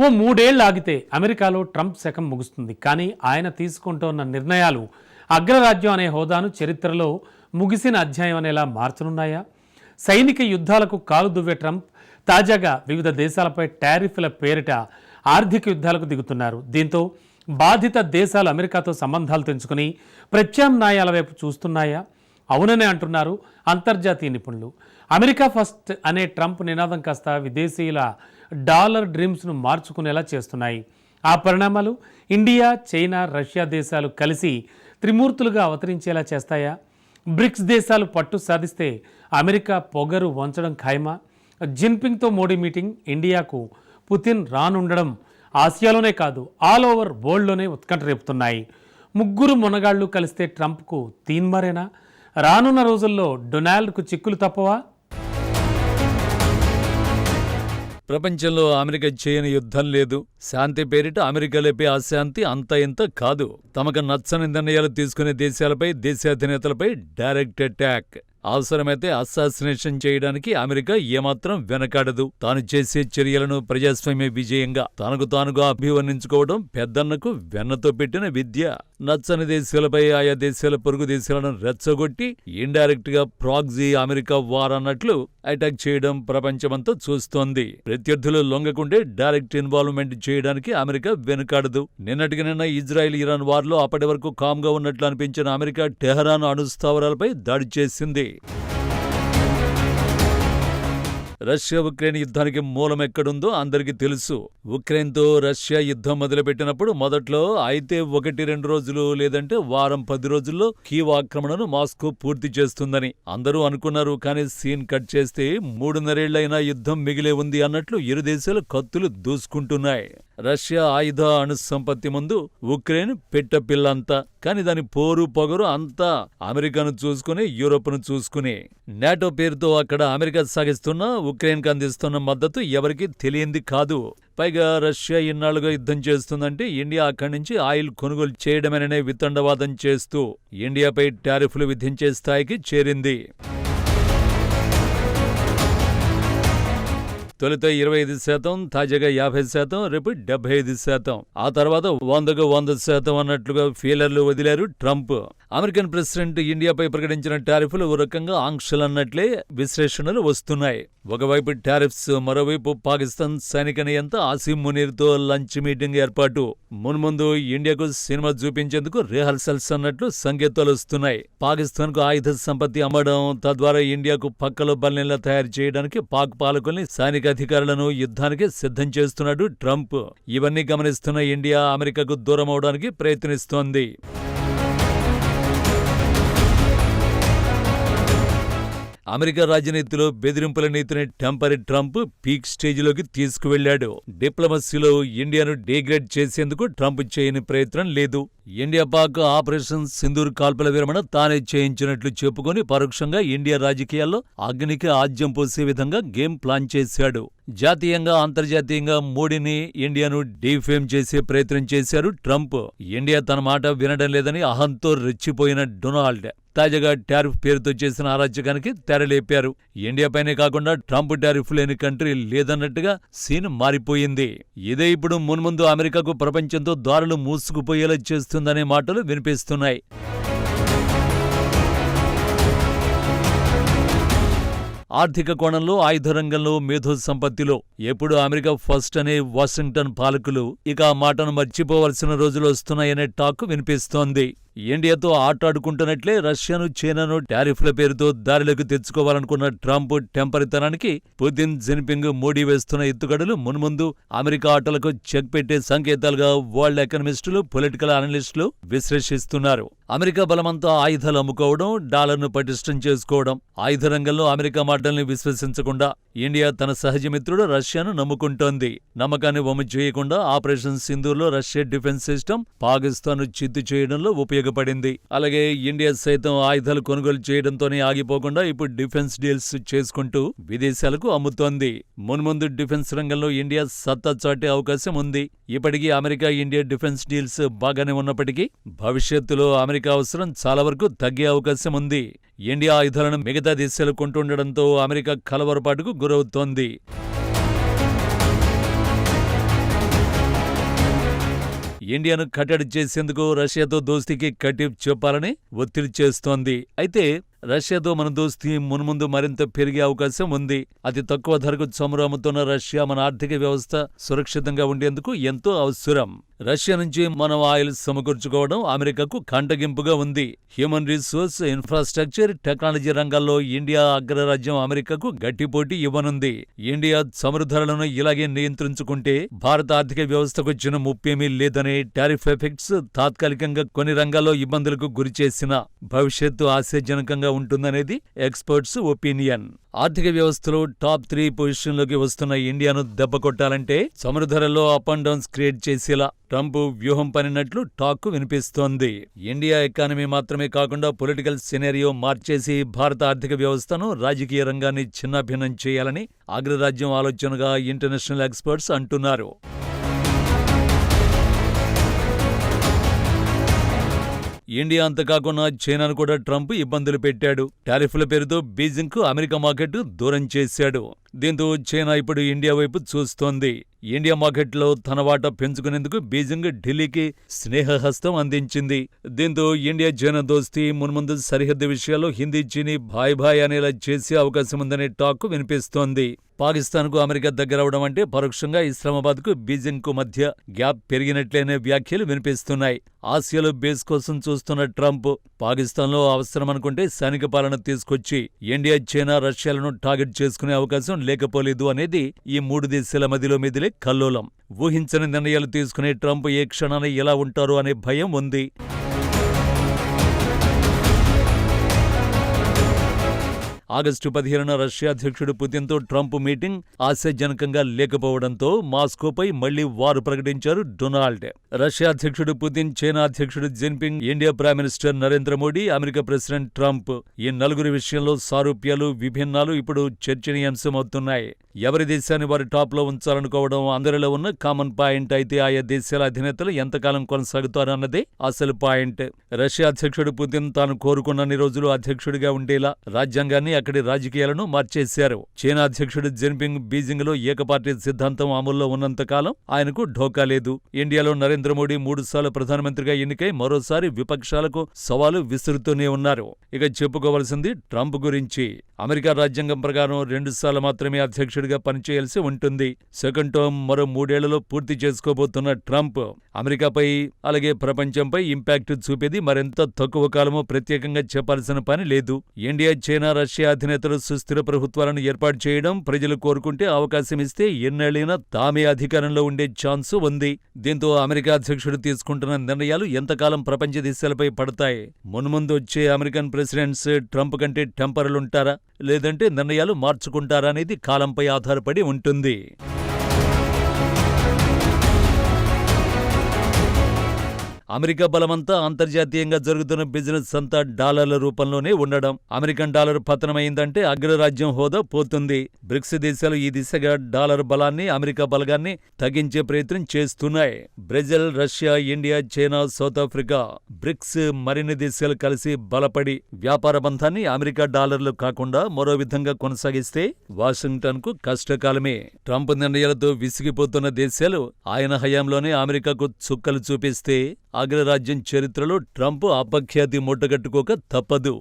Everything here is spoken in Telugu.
ఓ 3 ఏళ్లు ఆగితే అమెరికాలో ట్రంప్ శకం ముగుస్తుంది. కానీ ఆయన తీసుకుంటున్న నిర్ణయాలు అగ్రరాజ్యం అనే హోదాను చరిత్రలో ముగిసిన అధ్యాయం అనేలా మార్చనున్నాయా? సైనిక యుద్ధాలకు కాలు దువ్వే ట్రంప్ తాజాగా వివిధ దేశాలపై టారిఫ్ల పేరిట ఆర్థిక యుద్ధాలకు దిగుతున్నారు. దీంతో బాధిత దేశాలు అమెరికాతో సంబంధాలు తెంచుకుని ప్రత్యామ్నాయాల వైపు చూస్తున్నాయా? అవుననే అంటున్నారు అంతర్జాతీయ నిపుణులు. అమెరికా ఫస్ట్ అనే ట్రంప్ నినాదం కాస్త విదేశీయుల డాలర్ డ్రీమ్స్ను మార్చుకునేలా చేస్తున్నాయి. ఆ పరిణామాలు ఇండియా, చైనా, రష్యా దేశాలు కలిసి త్రిమూర్తులుగా అవతరించేలా చేస్తాయా? బ్రిక్స్ దేశాలు పట్టు సాధిస్తే అమెరికా పొగరు వంచడం ఖాయమా? జిన్పింగ్తో మోడీ మీటింగ్, ఇండియాకు పుతిన్ రానుండడం ఆసియాలోనే కాదు ఆల్ ఓవర్ వరల్డ్లోనే ఉత్కంఠ రేపుతున్నాయి. ముగ్గురు మొనగాళ్లు కలిస్తే ట్రంప్కు తీన్మరేనా? రానున్న రోజుల్లో డొనాల్డ్కు చిక్కులు తప్పవా? ప్రపంచంలో అమెరికా చేయని యుద్ధం లేదు. శాంతి పేరిట అమెరికా లేపే అశాంతి అంత ఇంత కాదు. తమకు నచ్చని నిర్ణయాలు తీసుకునే దేశాలపై, దేశాధినేతలపై డైరెక్ట్ అటాక్. అవసరమైతే అసాసినేషన్ చేయడానికి అమెరికా ఏమాత్రం వెనకాడదు. తాను చేసే చర్యలను ప్రజాస్వామ్య విజయంగా తనకు తానుగా అభివర్ణించుకోవడం పెద్దన్నకు వెన్నతో పెట్టిన విద్య. నచ్చని దేశాలపై ఆయా దేశాల పొరుగు దేశాలను రెచ్చగొట్టి ఇండైరెక్ట్ గా ప్రాక్సీ అమెరికా వార్ అన్నట్లు అటాక్ చేయడం ప్రపంచమంతా చూస్తోంది. ప్రత్యర్థులు లొంగకుండే డైరెక్ట్ ఇన్వాల్వ్మెంట్ చేయడానికి అమెరికా వెనుకాడదు. నిన్నటికి నిన్న ఇజ్రాయెల్ ఇరాన్ వార్లో అప్పటి వరకు కామ్గా ఉన్నట్లు అనిపించిన అమెరికా టెహరాన్ అణుస్థావరాలపై దాడి చేసింది. రష్యా ఉక్రెయిన్ యుద్ధానికి మూలం ఎక్కడుందో అందరికీ తెలుసు. ఉక్రెయిన్తో రష్యా యుద్ధం మొదలుపెట్టినప్పుడు మొదట్లో అయితే 1-2 రోజులు లేదంటే వారం 10 రోజుల్లో కీవ్ ఆక్రమణను మాస్కో పూర్తి చేస్తుందని అందరూ అనుకున్నారు. కానీ సీన్ కట్ చేస్తే 3.5 యుద్ధం మిగిలే ఉంది అన్నట్లు ఇరు దేశాలు కత్తులు దూసుకుంటున్నాయి. రష్యా ఆయుధ అణు సంపత్తి ముందు ఉక్రెయిన్ పిల్లంతా. కానీ దాని పోరు పొగరు అంతా అమెరికాను చూసుకుని, యూరోప్ను చూసుకుని. నాటో పేరుతో అక్కడ అమెరికా సాగిస్తున్న, ఉక్రెయిన్కు అందిస్తున్న మద్దతు ఎవరికీ తెలియంది కాదు. పైగా రష్యా ఇన్నాళ్లుగా యుద్ధం చేస్తుందంటే ఇండియా అక్కడి నుంచి ఆయిల్ కొనుగోలు చేయడమేననే వితండవాదం చేస్తూ ఇండియాపై టారిఫ్లు విధించే స్థాయికి చేరింది. తొలుత 25%, తాజాగా 50%, రేపు 75%. ఆ తర్వాత 100కు 100% అన్నట్లుగా ఫీలర్లు వదిలారు ట్రంప్. అమెరికన్ ప్రెసిడెంట్ ఇండియాపై ప్రకటించిన టారిఫ్లు ఓ రకంగా ఆంక్షలన్నట్లే విశ్లేషణలు వస్తున్నాయి. ఒకవైపు టారిఫ్స్, మరోవైపు పాకిస్తాన్ సైనిక నియంత ఆసిమ్ మునీర్తో లంచ్ మీటింగ్ ఏర్పాటు. మున్ముందు ఇండియాకు సినిమా చూపించేందుకు రిహర్సల్స్ అన్నట్లు సంకేతాలు వస్తున్నాయి. పాకిస్తాన్కు ఆయుధ సంపత్తి అమ్మడం, తద్వారా ఇండియాకు పక్కలో బల్లెంలా తయారు చేయడానికి పాక్ పాలకుల్ని, సైనిక అధికారులను యుద్ధానికి సిద్ధం చేస్తున్నాడు ట్రంప్. ఇవన్నీ గమనిస్తున్న ఇండియా అమెరికాకు దూరం అవడానికి ప్రయత్నిస్తోంది. అమెరికా రాజనీతిలో బెదిరింపుల నీతిని టెంపరీ ట్రంప్ పీక్ స్టేజిలోకి తీసుకువెళ్లాడు. డిప్లొమసీలో ఇండియాను డిగ్రేడ్ చేసేందుకు ట్రంప్ చేయని ప్రయత్నం లేదు. ఇండియా పాక్ ఆపరేషన్ సింధూర్ కాల్పుల విరమణ తానే చేయించినట్లు చెప్పుకొని పరోక్షంగా ఇండియా రాజకీయాల్లో అగ్నికి ఆజ్యం పోసే విధంగా గేమ్ ప్లాన్ చేశాడు. జాతీయంగా, అంతర్జాతీయంగా మోడీని, ఇండియాను డీఫేమ్ చేసే ప్రయత్నం చేశారు ట్రంప్. ఇండియా తన మాట వినడం లేదని అహంతో రెచ్చిపోయిన డొనాల్డ్ తాజాగా టారిఫ్ పేరుతో చేసిన అరాచకానికి తెరలేపారు. ఇండియాపైనే కాకుండా ట్రంప్ టారిఫ్ లేని కంట్రీ లేదన్నట్టుగా సీన్ మారిపోయింది. ఇదే ఇప్పుడు మున్ముందు అమెరికాకు ప్రపంచంతో దారులు మూసుకుపోయేలా చేస్తుందనే మాటలు వినిపిస్తున్నాయి. ఆర్థిక కోణంలో, ఆయుధ రంగంలో, మేధో సంపత్తిలో ఎప్పుడు అమెరికా ఫస్ట్ అనే వాషింగ్టన్ పాలకులు ఇక ఆ మాటను మర్చిపోవలసిన రోజులు వస్తున్నాయనే టాక్ వినిపిస్తోంది. ఇండియాతో ఆటాడుకుంటున్నట్లే రష్యాను, చైనాను టారిఫ్ల పేరుతో దారిలోకి తెచ్చుకోవాలనుకున్న ట్రంప్ టెంపరితనానికి పుతిన్, జిన్పింగ్, మోడీ వేస్తున్న ఎత్తుగడలు మున్ముందు అమెరికా ఆటలకు చెక్ పెట్టే సంకేతాలుగా వరల్డ్ ఎకనమిస్టులు, పొలిటికల్ అనలిస్టులు విశ్లేషిస్తున్నారు. అమెరికా బలమంతా ఆయుధాలు అమ్ముకోవడం, డాలర్ను పటిష్టం చేసుకోవడం. ఆయుధ రంగంలో అమెరికా మాటల్ని విశ్వసించకుండా ఇండియా తన సహజ మిత్రుడు రష్యాను నమ్ముకుంటోంది. నమ్మకాన్ని వమ్ము చేయకుండా ఆపరేషన్ సింధూర్లో రష్యా డిఫెన్స్ సిస్టమ్ పాకిస్తాన్ చిత్తు చేయడంలో ఉపయోగపడింది. అలాగే ఇండియా సైతం ఆయుధాలు కొనుగోలు చేయడంతోనే ఆగిపోకుండా ఇప్పుడు డిఫెన్స్ డీల్స్ చేసుకుంటూ విదేశాలకు అమ్ముతోంది. మున్ముందు డిఫెన్స్ రంగంలో ఇండియా సత్తా చాటే అవకాశం ఉంది. ఇప్పటికీ అమెరికా, ఇండియా డిఫెన్స్ డీల్స్ బాగానే ఉన్నప్పటికీ భవిష్యత్తులో అమెరికా అవసరం చాలా వరకు తగ్గే అవకాశం ఉంది. ఇండియా ఆయుధాలను మిగతా దేశాలు కొంటుండడంతో అమెరికా కలవరపాటుకు గురవుతోంది. ఇండియాను కట్టడి చేసేందుకు రష్యాతో దోస్తీకి కటిఫ్ చెప్పాలని ఒత్తిడి చేస్తోంది. అయితే రష్యాతో మన దోస్తీ మున్ముందు మరింత పెరిగే అవకాశం ఉంది. అతి తక్కువ ధరకు చమురు అమ్ముతున్న రష్యా మన ఆర్థిక వ్యవస్థ సురక్షితంగా ఉండేందుకు ఎంతో అవసరం. రష్యా నుంచి మనం ఆయిల్ సమకూర్చుకోవడం అమెరికాకు కంటగింపుగా ఉంది. హ్యూమన్ రిసోర్స్, ఇన్ఫ్రాస్ట్రక్చర్, టెక్నాలజీ రంగాల్లో ఇండియా అగ్రరాజ్యం అమెరికాకు గట్టి పోటీ ఇవ్వనుంది. ఇండియా చమురు ధరలను ఇలాగే నియంత్రించుకుంటే భారత ఆర్థిక వ్యవస్థకొచ్చిన ముప్పేమీ లేదనే టారిఫ్ ఎఫెక్ట్స్ తాత్కాలికంగా కొన్ని రంగాల్లో ఇబ్బందులకు గురిచేసిన భవిష్యత్తు ఆశాజనకంగా ఉంటుందనేది ఎక్స్పర్ట్స్ ఒపీనియన్. ఆర్థిక వ్యవస్థలో టాప్ 3 పొజిషన్లోకి వస్తున్న ఇండియాను దెబ్బకొట్టాలంటే చమురు ధరల్లో అప్ అండ్ డౌన్స్ క్రియేట్ చేసేలా ట్రంప్ వ్యూహం పనినట్లు టాక్ వినిపిస్తోంది. ఇండియా ఎకానమీ మాత్రమే కాకుండా పొలిటికల్ సినారియో మార్చేసి భారత ఆర్థిక వ్యవస్థను, రాజకీయ రంగాన్ని చిన్నాభిన్నం చేయాలని అగ్రరాజ్యం ఆలోచనగా ఇంటర్నేషనల్ ఎక్స్పర్ట్స్ అంటున్నారు. ఇండియా అంతకాకుండా చైనాను కూడా ట్రంప్ ఇబ్బందులు పెట్టాడు. టారిఫ్ల పేరుతో బీజింగ్కు అమెరికా మార్కెట్ దూరం చేశాడు. దీంతో చైనా ఇప్పుడు ఇండియా వైపు చూస్తోంది. ఇండియా మార్కెట్లో తన వాటా పెంచుకునేందుకు బీజింగ్ ఢిల్లీకి స్నేహహస్తం అందించింది. దీంతో ఇండియా చైనా దోస్తీ మున్ముందు సరిహద్దు విషయాల్లో హిందీ, చీనీ భాయ్ భాయ్ అనేలా చేసే అవకాశం ఉందనే టాక్ వినిపిస్తోంది. పాకిస్తాన్కు అమెరికా దగ్గరవడం అంటే పరోక్షంగా ఇస్లామాబాద్కు బీజింగ్కు మధ్య గ్యాప్ పెరిగినట్లేనే వ్యాఖ్యలు వినిపిస్తున్నాయి. ఆసియాలో బేస్ కోసం చూస్తున్న ట్రంప్ పాకిస్తాన్లో అవసరమనుకుంటే సైనిక పాలన తీసుకొచ్చి ఇండియా, చైనా, రష్యాలను టార్గెట్ చేసుకునే అవకాశం లేకపోలేదు అనేది ఈ 3 దేశాల మధ్యలో మెదిలే కల్లోలం. ఊహించని నిర్ణయాలు తీసుకునే ట్రంప్ ఏ క్షణాన ఎలా ఉంటారో అనే భయం ఉంది. ఆగస్టు 15న రష్యా అధ్యక్షుడు పుతిన్తో ట్రంప్ మీటింగ్ ఆశాజనకంగా లేకపోవడంతో మాస్కోపై మళ్లీ వారు ప్రకటించారు డొనాల్డ్. రష్యా అధ్యక్షుడు పుతిన్, చైనా అధ్యక్షుడు Jinping, India prime minister Narendra Modi, America president Trump ఈ నలుగురి విషయంలో సారూప్యాలు, విభిన్నాలు ఇప్పుడు చర్చనీయాంశమవుతున్నాయి. ఎవరి దేశాన్ని వారి టాప్లో ఉంచాలనుకోవడం అందరిలో ఉన్న కామన్ పాయింట్. అయితే ఆయా దేశాల అధినేతలు ఎంతకాలం కొనసాగుతారు అన్నదే అసలు పాయింట్. రష్యా అధ్యక్షుడు పుతిన్ తాను కోరుకున్నన్ని రోజులు అధ్యక్షుడిగా ఉండేలా రాజ్యాంగాన్ని, అక్కడి రాజకీయాలను మార్చేశారు. చైనా అధ్యక్షుడు జిన్పింగ్ బీజింగ్లో ఏకపార్టీ సిద్ధాంతం అమల్లో ఉన్నంతకాలం ఆయనకు ఢోకా లేదు. ఇండియాలో నరేంద్ర మోడీ 3 సార్లు ప్రధానమంత్రిగా ఎన్నికై మరోసారి విపక్షాలకు సవాలు విసురుతూనే ఉన్నారు. ఇక చెప్పుకోవాల్సింది ట్రంప్ గురించి. అమెరికా రాజ్యాంగం ప్రకారం 2 సార్లు మాత్రమే అధ్యక్షుడిగా పనిచేయాల్సి ఉంటుంది. సెకండ్ టర్మ్ మరో 3 ఏళ్లలో పూర్తి చేసుకోబోతున్న ట్రంప్ అమెరికాపై, అలాగే ప్రపంచంపై ఇంపాక్ట్ చూపేది మరెంత తక్కువ కాలమో ప్రత్యేకంగా చెప్పాల్సిన పని లేదు. ఇండియా, చైనా, రష్యా అధినేతలు సుస్థిర ప్రభుత్వాలను ఏర్పాటు చేయడం, ప్రజలు కోరుకుంటే అవకాశం ఇస్తే ఎన్నేళ్లైనా తామే అధికారంలో ఉండే ఛాన్సు ఉంది. దీంతో అమెరికా అధ్యక్షుడు తీసుకుంటున్న నిర్ణయాలు ఎంతకాలం ప్రపంచ దేశాలపై పడతాయి? మున్ముందు వచ్చే అమెరికన్ ప్రెసిడెంట్స్ ట్రంప్ కంటే టెంపర్లుంటారా, లేదంటే నిర్ణయాలు మార్చుకుంటారా అనేది కాలంపై ఆధారపడి ఉంటుంది. అమెరికా బలమంతా అంతర్జాతీయంగా జరుగుతున్న బిజినెస్ అంతా డాలర్ల రూపంలోనే ఉండడం. అమెరికన్ డాలర్ పతనమైందంటే అగ్రరాజ్యం హోదా పోతుంది. బ్రిక్స్ దేశాలు ఈ దిశగా డాలర్ బలాన్ని, అమెరికా బలగాన్ని తగ్గించే ప్రయత్నం చేస్తున్నాయి. Brazil, Russia, India, China, South Africa, BRICS మరిన్ని దేశాలు కలిసి బలపడి వ్యాపార బంధాన్ని అమెరికా డాలర్లు కాకుండా మరో విధంగా కొనసాగిస్తే వాషింగ్టన్కు కష్టకాలమే. ట్రంప్ నిర్ణయాలతో విసిగిపోతున్న దేశాలు ఆయన హయాంలోనే అమెరికాకు చుక్కలు చూపిస్తే అగ్రరాజ్యం చరిత్రలో ట్రంప్ అపఖ్యాతి మూటగట్టుకోక తప్పదు.